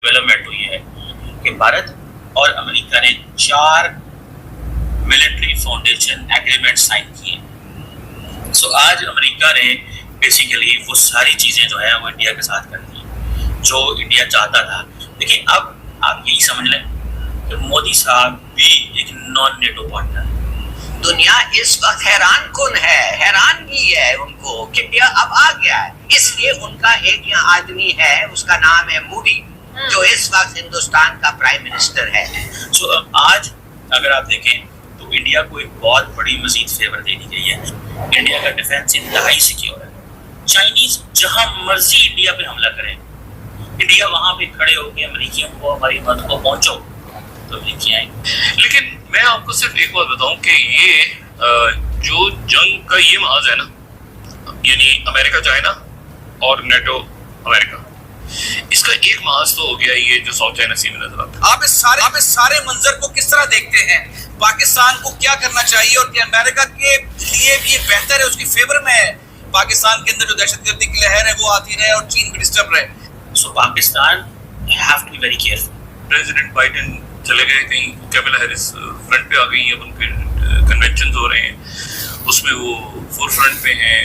Development हुई है कि भारत और अमेरिका ने 4 मिलिट्री फाउंडेशन एग्रीमेंट साइन किए। सो आज अमेरिका ने बेसिकली वो सारी चीजें जो है वो इंडिया के साथ कर दी जो इंडिया चाहता था। लेकिन अब आप यही समझ लें कि मोदी साहब भी एक नॉन नेटो पार्टनर है। दुनिया इस वक्त हैरान भी है उनको कि इंडिया अब आ गया है। इसलिए उनका एक यहाँ आदमी है, उसका नाम है मोदी, जो इस वक्त हिंदुस्तान का प्राइम मिनिस्टर है। सो आज अगर आप देखें तो इंडिया को एक बहुत बड़ी मजीद फेवर दे दी गई है। इंडिया का डिफेंस इंतहाई सिक्योर है। चाइनीज जहां मर्जी इंडिया पे हमला करें, इंडिया वहां पे खड़े होकर अमेरिकियों को हमारी मदद को पहुंचो तो अमेरिकी आएंगे। लेकिन मैं आपको सिर्फ एक बात बताऊं कि ये जो जंग का ये महाज है ना, यानी अमेरिका चाइना और नेटो अमेरिका, इसका एक महाज तो हो गया ये जो साउथ चाइना सी में नजर आता है। आप इस सारे मंजर को किस तरह देखते हैं? पाकिस्तान को क्या करना चाहिए और क्या अमेरिका के लिए भी ये बेहतर है, उसकी फेवर में है पाकिस्तान के अंदर जो दहशतगर्दी की लहर है वो आती रहे और चीन भी डिस्टर्ब रहे? So Pakistan have to be very careful. President Biden चले गए कहीं, कैमला हैरिस फ्रंट पे आ गई, अब उनके कन्वेंशन हो रहे हैं, उसमें वो फोर फ्रंट पे हैं,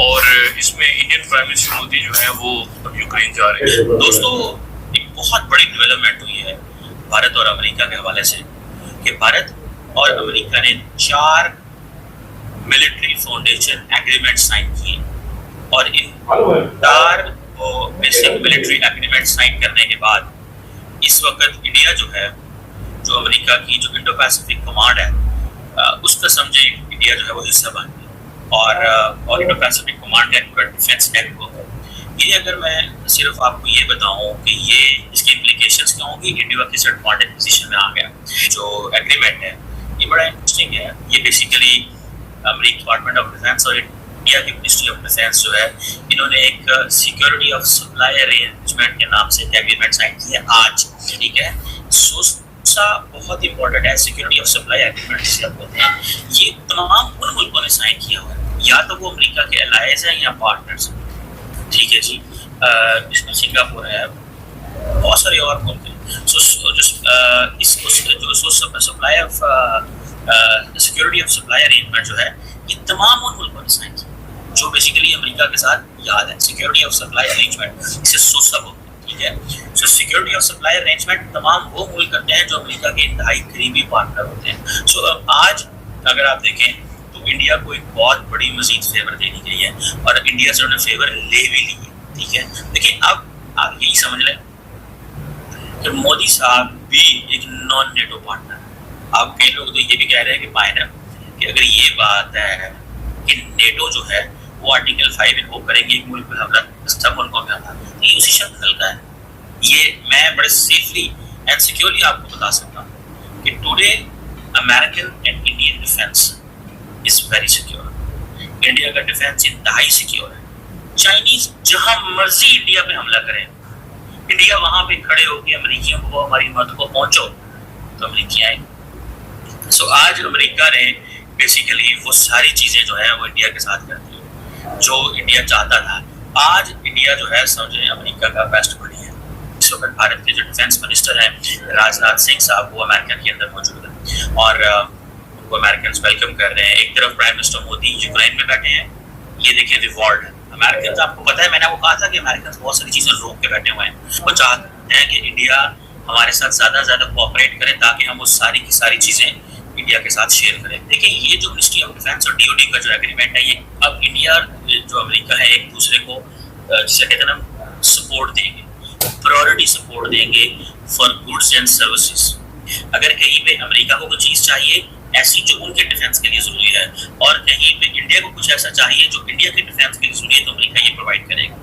और इसमें इंडियन प्राइम मिनिस्टर मोदी जो है वो अब यूक्रेन जा रहे हैं। दोस्तों, एक बहुत बड़ी डेवलपमेंट हुई है भारत और अमेरिका के हवाले से कि भारत और अमेरिका ने 4 मिलिट्री फाउंडेशन एग्रीमेंट साइन किए और इन 4 बेसिक मिलिट्री एग्रीमेंट साइन करने के बाद इस वक्त इंडिया जो है, जो अमेरिका की जो इंडो पैसिफिक कमांड है, उसका समझे इंडिया जो है वो हिस्सा बन गया और इंडो पैसिफिक कमांड का पूरा डिफेंस नेटवर्क। ये अगर मैं सिर्फ आपको ये बताऊं कि ये इसके इम्प्लीकेशंस क्या होंगे, इंडिया किस एडवांटेज पोजीशन में आ गया। जो एग्रीमेंट है ये बड़ा इंटरेस्टिंग है। ये बेसिकली अमेरिकी डिपार्टमेंट ऑफ डिफेंस और इंडिया की मिनिस्ट्री ऑफ डिफेंस जो है, इन्होंने एक सिक्योरिटी ऑफ सप्लाई अरेंजमेंट के नाम से एग्रीमेंट साइन किया आज। ठीक है, बहुत इंपॉर्टेंट है सिक्योरिटी ऑफ सप्लाई एग्रीमेंट जिसे आप बोलते हैं। ये तमाम उन मुल्कों ने साइन किया हुआ है, या तो वो अमेरिका के अलाइज हैं या पार्टनर्स हैं। ठीक है जी, इसमें सिंगापुर है, बहुत सारे और मुल्क हैं। जो supply of security of supply arrangement जो है, ये तमाम उन मुल्कों ने साइन किया जो बेसिकली अमेरिका के साथ याद है। सिक्योरिटी ऑफ सप्लाई अरेंजमेंट इसे सोसब होता है। ठीक है, सो सिक्योरिटी ऑफ सप्लाई अरेंजमेंट तमाम वो मुल्क करते हैं जो अमेरिका के इंतहाई करीबी पार्टनर होते हैं। सो आज अगर आप देखें तो इंडिया को एक बहुत बड़ी मजीद फेवर दे दी गई है और इंडिया से उन्होंने फेवर ले भी ली है। ठीक है, लेकिन अब आप यही समझ लें कि मोदी साहब भी एक नॉन नेटो पार्टनर है। अब कई लोग तो ये भी कह रहे हैं कि फाइनल कि अगर ये बात है कि नेटो जो है वो आर्टिकल 5 इन्वोक करेंगे एक मुल्क पे हमला, सब मुल्कों पे हमला, तो ये उसी शब्द हल्का है। ये मैं बड़े सेफली एंड सिक्योरली आपको बता सकता हूँ कि today American and Indian defence is very secure. India का डिफेंस इंतहाई सिक्योर है। चाइनीज जहां मर्जी इंडिया पे हमला करें, इंडिया वहां पे खड़े होकर अमेरिकियों को हमारी मदद को पहुंचो तो अमेरिकी आएंगे। सो आज अमेरिका ने बेसिकली वो सारी चीजें जो है वो इंडिया के साथ कर दी जो इंडिया चाहता था। आज इंडिया जो है समझे अमेरिका का बेस्ट बडी है। इस वक्त भारत के जो डिफेंस मिनिस्टर हैं राजनाथ सिंह साहब, वो अमेरिका के अंदर मौजूद है और उनको अमेरिकन वेलकम कर रहे हैं। एक तरफ प्राइम मिनिस्टर मोदी यूक्रेन में बैठे हैं, ये देखिए रिवॉर्ड अमेरिकन। आपको पता है मैंने वो कहा था कि अमेरिकन बहुत सारी चीजें रोक के बैठे हुए हैं। वो चाहते हैं कि इंडिया हमारे साथ ज्यादा कोऑपरेट करे ताकि हम वो सारी की सारी चीजें इंडिया के साथ शेयर करें। देखिए, ये जो मिनिस्ट्री ऑफ डिफेंस और डीओडी का जो एग्रीमेंट है, ये अब इंडिया जो अमेरिका है एक दूसरे को जिसे कहते हैं ना सपोर्ट देंगे, प्रायोरिटी सपोर्ट देंगे फॉर गुड्स एंड सर्विसेज। अगर कहीं पे अमेरिका को कुछ चीज चाहिए ऐसी जो उनके डिफेंस के लिए जरूरी है और कहीं पे इंडिया को कुछ ऐसा चाहिए जो इंडिया के डिफेंस के लिए जरूरी है, तो अमेरिका ये प्रोवाइड करेगा।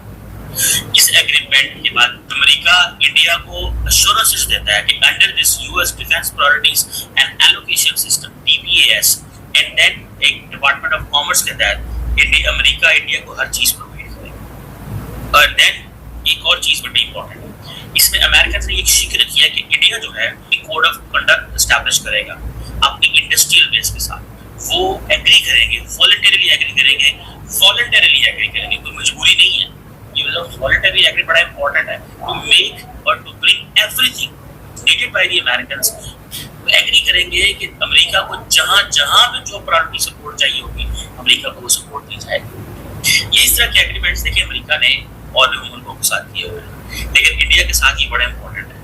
इस एग्रीमेंट के बाद अमेरिका इंडिया को अश्योरेंसेस देता है कि under this US defence priorities and allocation system DPAS and then एक डिपार्टमेंट ऑफ कॉमर्स के तहत अमेरिका इंडिया को हर चीज प्रोवाइड करेगा। और देन एक और चीज बड़ी इंपॉर्टेंट है, इसमें अमेरिकन ने एक जिक्र किया कि इंडिया जो है एक कोड ऑफ कंडक्ट एस्टैब्लिश करेगा अपनी इंडस्ट्रियल बेस के साथ। वो एग्री करेंगे, वॉलंटरीली एग्री करेंगे, कोई मजबूरी नहीं है। ये वॉलंटरी एग्रीमेंट बड़ा इंपॉर्टेंट है टू मेक और to bring everything needed by the Americans. Agree करेंगे कि अमेरिका को जहां जहां भी जो प्रायोरिटी सपोर्ट चाहिए होगी अमेरिका को वो सपोर्ट दी जाएगी। ये इस तरह के एग्रीमेंट्स देखिए अमेरिका ने और भी मुल्कों के साथ किए हुए हैं, लेकिन इंडिया के साथ ये बड़ा इंपॉर्टेंट है।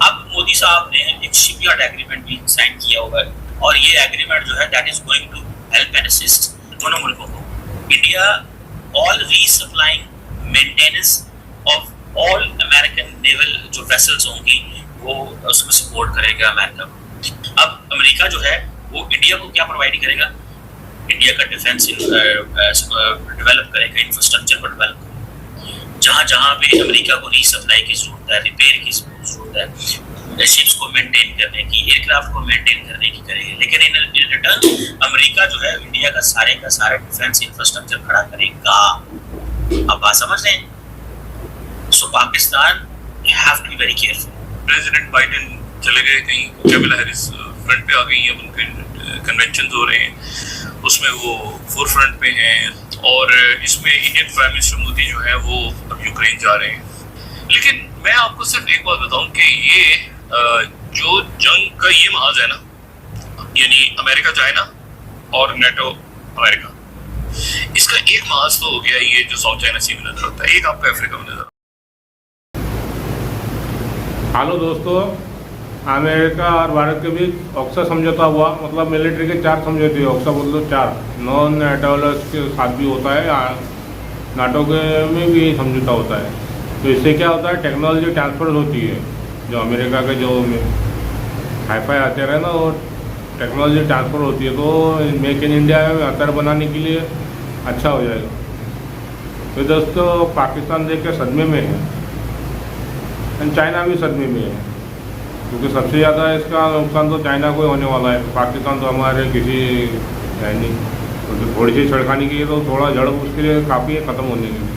अब मोदी साहब ने एक शिपयार्ड एग्रीमेंट भी साइन किया हुआ है और ये एग्रीमेंट जो है that is going to help and assist दोनों मुल्कों को। India all resupplying maintenance of all American naval जो वेसल्स होंगी वो उसमें सपोर्ट करेगा अमेरिका को। अब अमेरिका जो है वो इंडिया को क्या प्रोवाइड करेगा, इंडिया का डिफेंस डेवलप करेगा, इंफ्रास्ट्रक्चर को डेवलप करेगा। जहां जहां भी अमेरिका को रीसप्लाई की जरूरत है, रिपेयर की जरूरत है, शिप्स को मेंटेन करने की, एयरक्राफ्ट को मेंटेन करने की करेगी, लेकिन इन रिटर्न अमेरिका जो है इंडिया का सारे डिफेंस इंफ्रास्ट्रक्चर खड़ा करेगा। अब बात समझ रहे हैं? So Pakistan have to be very careful. President Biden चले गए कहीं, कैमला हैरिस फ्रंट पे आ गई हैं, उनके कन्वेंशन हो रहे हैं, उसमें वो फोर फ्रंट पे हैं और इसमें इंडियन प्राइम मिनिस्टर मोदी जो है वो अब यूक्रेन जा रहे हैं। लेकिन मैं आपको सिर्फ एक बात बताऊं कि ये जो जंग का ये महाज है ना, यानी अमेरिका चाइना और नेटो अमेरिका, इसका एक महाज तो हो गया ये जो साउथ चाइना सी में नजर आता है, एक आपको अफ्रीका में नजर। हेलो दोस्तों, अमेरिका और भारत के बीच ऑक्सा समझौता हुआ, मतलब मिलिट्री के 4 समझौते, ऑक्सा मतलब 4 नॉन नेटोलर्स के साथ भी होता है, नाटो के में भी समझौता होता है। तो इससे क्या होता है, टेक्नोलॉजी ट्रांसफर होती है। जो अमेरिका के जो हाईफाई आते रहे ना, वो टेक्नोलॉजी ट्रांसफ़र होती है, तो मेक इन इंडिया में हथियार बनाने के लिए अच्छा हो जाएगा। तो दोस्तों पाकिस्तान देख के सदमे में है, एंड चाइना भी सदमे में है, क्योंकि सबसे ज़्यादा इसका नुकसान तो चाइना को ही होने वाला है। पाकिस्तान तो हमारे किसी है नहीं, तो थोड़ी सी छिड़खानी की तो थोड़ा जड़ उसके लिए काफ़ी है ख़त्म होने के लिए।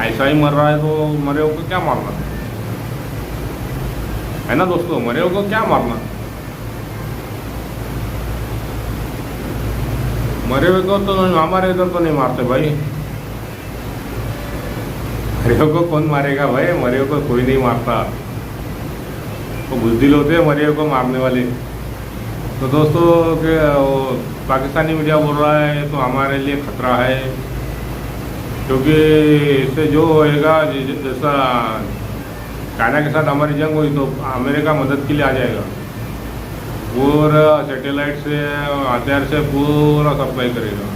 ऐसा ही मर रहा है तो मरे को क्या मारना है ना दोस्तों, मरे को क्या मारना, मरे हुए को तो हमारे इधर तो नहीं मारते भाई, मरे को कौन मारेगा भाई, मरे को कोई नहीं मारता, तो बुज़दिल होते हैं मरे को मारने वाले। तो दोस्तों के पाकिस्तानी मीडिया बोल रहा है तो हमारे लिए खतरा है, क्योंकि इससे जो होएगा, जैसा चाइना के साथ हमारी जंग हुई तो अमेरिका मदद के लिए आ जाएगा, पूरा सैटेलाइट से हथियार से पूरा सप्लाई करेगा,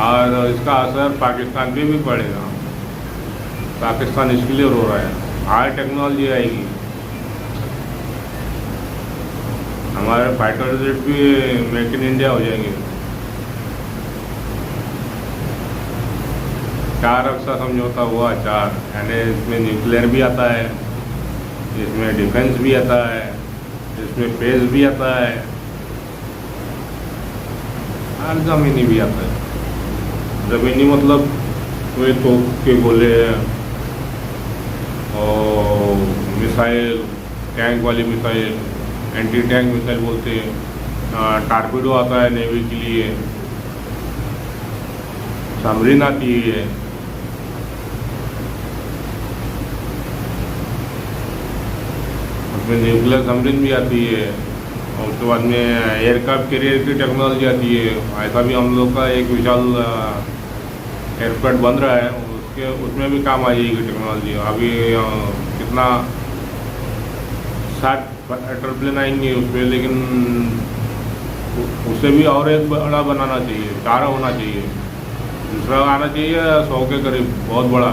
और इसका असर पाकिस्तान पे भी पड़ेगा। पाकिस्तान इसके लिए रो रहा है, हाई टेक्नोलॉजी आएगी, हमारे फाइटर जेट भी मेक इन इंडिया हो जाएंगे। 4 अक्सा समझौता हुआ, 4, यानी इसमें न्यूक्लियर भी आता है, इसमें डिफेंस भी आता है, इसमें पेस भी आता है, और ज़मीनी भी आता है। ज़मीनी मतलब कोई तोप के गोले और मिसाइल, टैंक वाली मिसाइल, एंटी टैंक मिसाइल बोलते हैं, टारपीडो आता है नेवी के लिए, सबमरीन आती है, उसमें न्यूक्लियर सबमरीन भी आती है, और उसके बाद में एयरक्राफ्ट कैरियर की टेक्नोलॉजी आती है। ऐसा भी हम लोग का एक विशाल एयरक्राफ्ट बन रहा है, उसमें भी काम आ जाएगी टेक्नोलॉजी। अभी कितना 60 एयरप्लेन आएंगे उसमें, लेकिन उससे भी और एक बड़ा बनाना चाहिए, 4 होना चाहिए, दूसरा आना चाहिए 100 के करीब, बहुत बड़ा,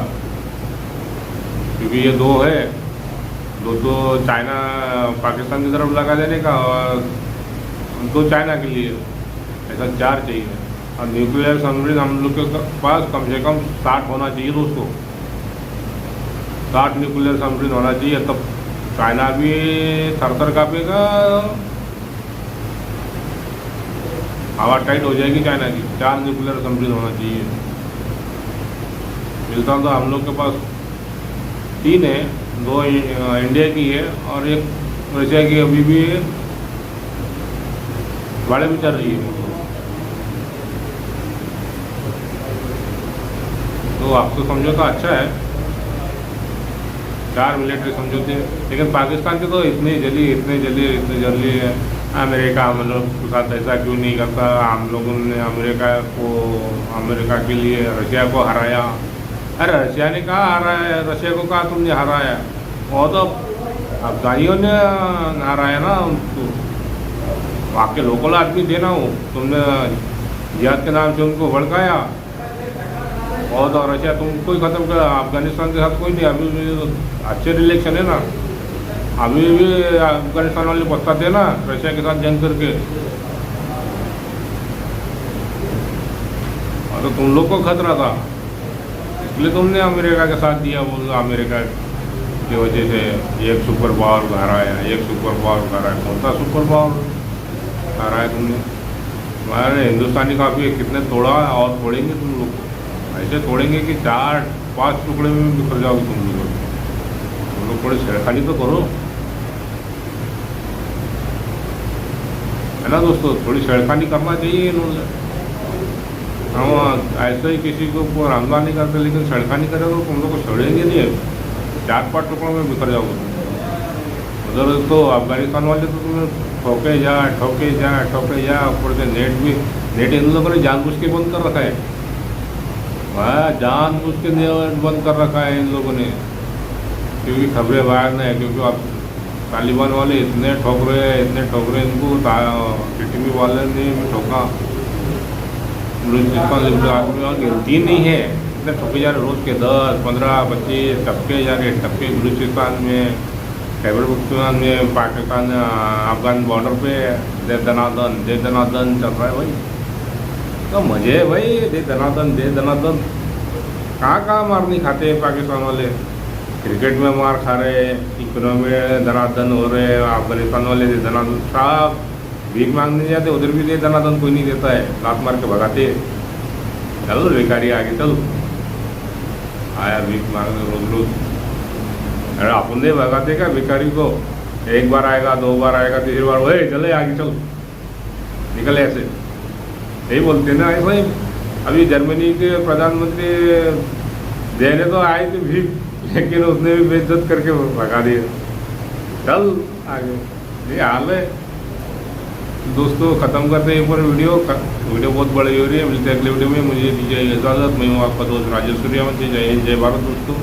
क्योंकि ये 2 है, 2 तो चाइना पाकिस्तान की तरफ लगा देने का, और 2 चाइना के लिए, ऐसा 4 चाहिए। और न्यूक्लियर सबमरीन हम लोग के पास कम से कम 60 होना चाहिए दोस्तों, 60 न्यूक्लियर सबमरीन होना चाहिए, तब चाइना भी थर काँपेगा, हवा टाइट हो जाएगी चाइना की। 4 न्यूक्लियर सबमरीन होना चाहिए। मिलता तो हम लोग के पास 3 है, 2 इंडिया की है और एक रशिया की अभी भी भाड़े भी चल रही है। तो आपको समझौता अच्छा है, 4 मिलिट्री समझौते, लेकिन पाकिस्तान के तो इतनी जल्दी अमेरिका हम लोग के साथ ऐसा क्यों नहीं करता, हम लोगों ने अमेरिका के लिए रशिया को हराया। अरे रशिया ने कहा हराया, रशिया को कहा तुमने हराया, वो तो अफगानियों ने हराया ना उनको, वहाँ के लोकल आदमी थे ना वो, तुमने जिहाद के नाम से उनको भड़काया और तो रशिया तुमको ही ख़त्म कर, अफगानिस्तान के साथ कोई नहीं। अभी भी अच्छे रिलेशन है ना, अभी भी अफगानिस्तान वाले पछताते ना रशिया के साथ जंग करके, और तो तुम लोग को खतरा था इसलिए तुमने अमेरिका के साथ दिया। बोल अमेरिका की वजह से एक सुपर पावर घर आया, कौन सा सुपर पावर घर आया तुमने? हमारे हिंदुस्तानी काफ़ी कितने तोड़ा और तोड़ेंगे तुम लोग, ऐसे तोड़ेंगे कि 4-5 टुकड़े में बिखर जाओगे तुम लोग थोड़ी छेड़खानी तो करो, है ना दोस्तों, थोड़ी छेड़खानी करना चाहिए इन्होंने। हम ऐसे ही किसी को हमला नहीं करते, लेकिन छेड़खानी करें तो तुम लोग को छोड़ेंगे नहीं, 4-5 टुकड़ों में बिखर जाओगे तुम। उधर तो अफगानिस्तान वाले तो तुम्हें ठोके जा ऊपर से नेट इन लोगों ने जानबूझ के बंद कर रखा है, वह जानबूझ के बंद कर रखा है इन लोगों ने, क्योंकि खबरें बाहर नहीं है, क्योंकि अब तालिबान वाले इतने ठोक रहे हैं इनको, टीटीपी वाले ने भी ठोका, बलूचिस्तान आदमी और गिनती नहीं है, इतने ठोके जा रहे, रोज़ के 10, 15, 25 टपके जा रहे, टपके बलूचिस्तान में, खैबर पख्तूनख्वा में, पाकिस्तान अफगान बॉर्डर पे दे दनादन चल रहा है भाई। तो मजे है भाई, दे दनादन कहाँ मार नहीं खाते हैं पाकिस्तान वाले, क्रिकेट में मार खा रहे, इकोनॉमी में दनादन हो रहे, अफगानिस्तान वाले दे दनादन, साहब भीख मांगने जाते उधर भी दे दनादन कोई नहीं देता है, लात मार के भगाते। चलो बेकारी आगे चलो, आया भीख मांगने रोज, अरे अपन नहीं भगाते क्या भिखारी को, एक बार आएगा, 2 बार आएगा, 3 बार वही चले आगे चलो निकले, ऐसे यही बोलते ना भाई। अभी जर्मनी के प्रधानमंत्री देने तो आए थे भीख, लेकिन उसने भी बेइज्जत करके भगा दिए, चल आगे, ये हाल है दोस्तों। ख़त्म करते हैं पर वीडियो बहुत बड़ी हो रही है, मिलते हैं अगले वीडियो में। मुझे दीजिए इजाज़त, मैं हूँ आपका दोस्त राजेश सूर्यवंशी। जय हिंद, जय भारत दोस्तों।